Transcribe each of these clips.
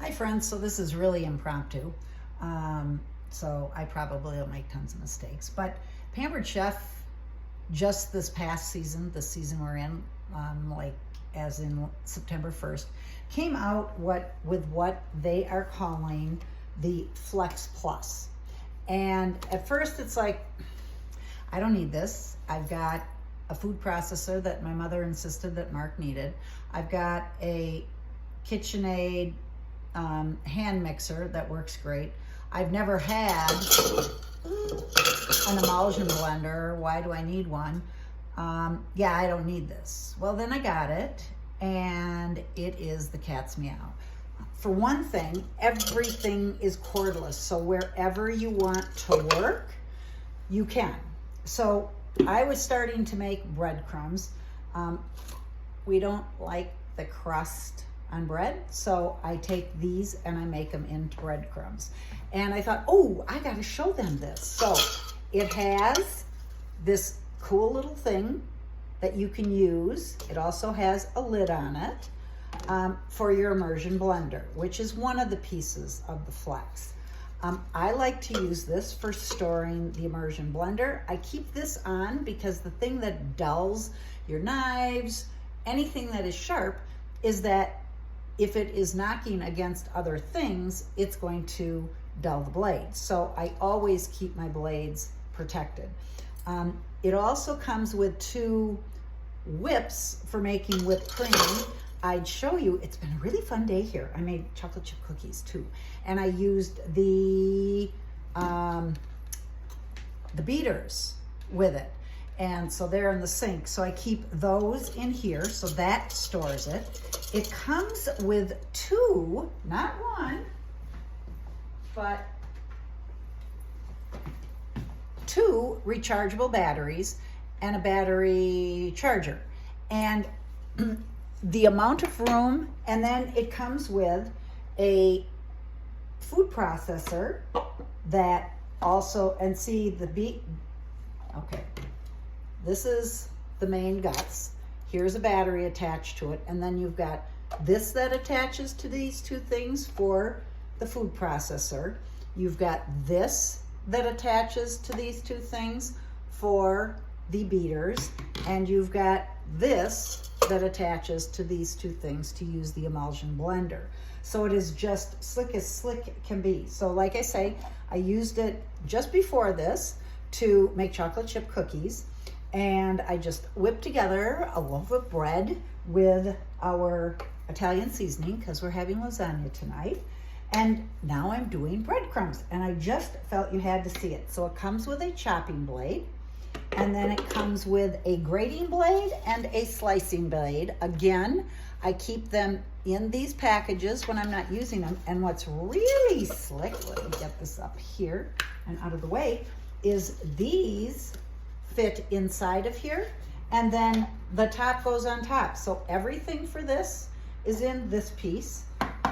Hi friends, so this is really impromptu. So I probably will make tons of mistakes, but Pampered Chef just this past season, the season we're in, like as in September 1st, came out with what they are calling the Flex Plus. And at first it's like, I don't need this. I've got a food processor that my mother insisted that Mark needed. I've got a KitchenAid hand mixer that works great. I've never had an emulsion blender. Why do I need one? Yeah, I don't need this. Well, then I got it, and it is the cat's meow. For one thing, everything is cordless, so wherever you want to work, you can. So I was starting to make breadcrumbs. We don't like the crust on bread, so I take these and I make them into breadcrumbs. And I thought, oh, I gotta show them this. So it has this cool little thing that you can use. It also has a lid on it for your immersion blender, which is one of the pieces of the Flex. I like to use this for storing the immersion blender. I keep this on because the thing that dulls your knives, anything that is sharp, is that if it is knocking against other things, it's going to dull the blades. So I always keep my blades protected. It also comes with 2 whips for making whipped cream. I'd show you, it's been a really fun day here. I made chocolate chip cookies too. And I used the beaters with it. And so they're in the sink. So I keep those in here, so that stores it. It comes with 2, not 1, but 2 rechargeable batteries and a battery charger. And the amount of room, and then it comes with a food processor that also, and see okay. This is the main guts. Here's a battery attached to it. And then you've got this that attaches to these 2 things for the food processor. You've got this that attaches to these 2 things for the beaters. And you've got this that attaches to these 2 things to use the emulsion blender. So it is just slick as slick can be. So like I say, I used it just before this to make chocolate chip cookies. And I just whipped together a loaf of bread with our Italian seasoning because we're having lasagna tonight. And now I'm doing breadcrumbs, and I just felt you had to see it. So it comes with a chopping blade, and then it comes with a grating blade and a slicing blade. Again, I keep them in these packages when I'm not using them. And what's really slick, let me get this up here and out of the way, is these fit inside of here, and then the top goes on top. So everything for this is in this piece,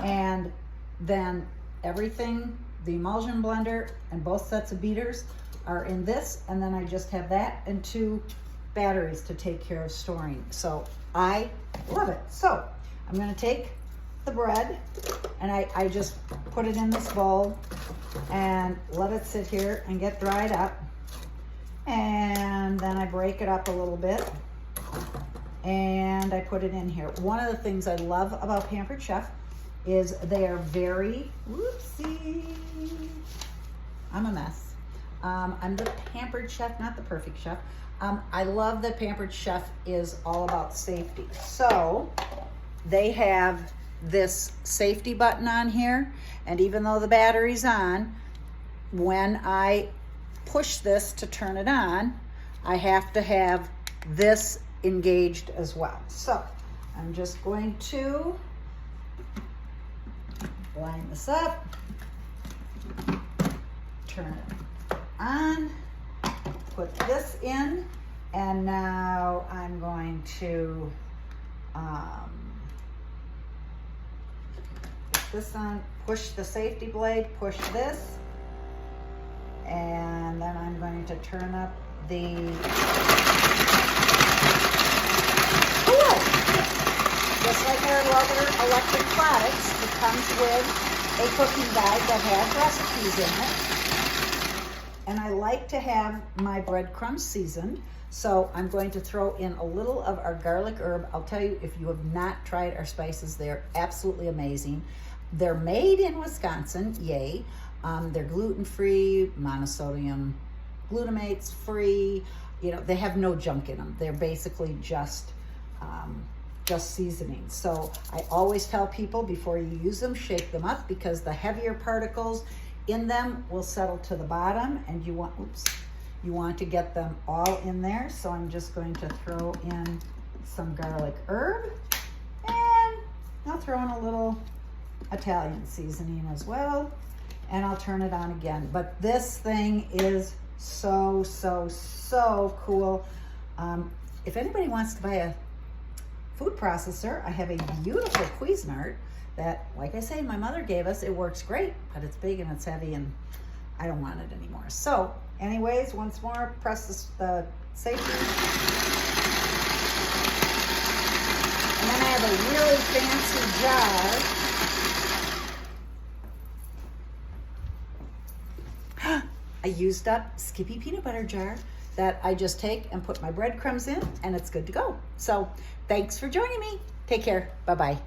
and then everything, the emulsion blender and both sets of beaters are in this, and then I just have that and 2 batteries to take care of storing. So I love it. So I'm gonna take the bread, and I just put it in this bowl and let it sit here and get dried up. And then I break it up a little bit and I put it in here. One of the things I love about Pampered Chef is they are very, whoopsie, I'm a mess. I'm the Pampered Chef, not the perfect chef. I love that Pampered Chef is all about safety. So they have this safety button on here, and even though the battery's on, when I push this to turn it on, I have to have this engaged as well. So I'm just going to line this up, turn it on, put this in, and now I'm going to put this on, push the safety blade, push this, and then I'm going to turn up the, just like our other electric products, comes with a cooking guide that has recipes in it. And I like to have my breadcrumbs seasoned. So I'm going to throw in a little of our garlic herb. I'll tell you, if you have not tried our spices, they're absolutely amazing. They're made in Wisconsin, yay. They're gluten-free, monosodium glutamate's free. You know, they have no junk in them. They're basically just seasoning. So I always tell people before you use them, shake them up, because the heavier particles in them will settle to the bottom, and you want to get them all in there. So I'm just going to throw in some garlic herb, and I'll throw in a little Italian seasoning as well, and I'll turn it on again. But this thing is so cool. If anybody wants to buy a food processor, I have a beautiful Cuisinart that, like I say, my mother gave us. It works great, but it's big and it's heavy, and I don't want it anymore. So anyways, once more, press the safety. And then I have a really fancy jar. I used up Skippy peanut butter jar that I just take and put my breadcrumbs in, and it's good to go. So thanks for joining me. Take care. Bye-bye.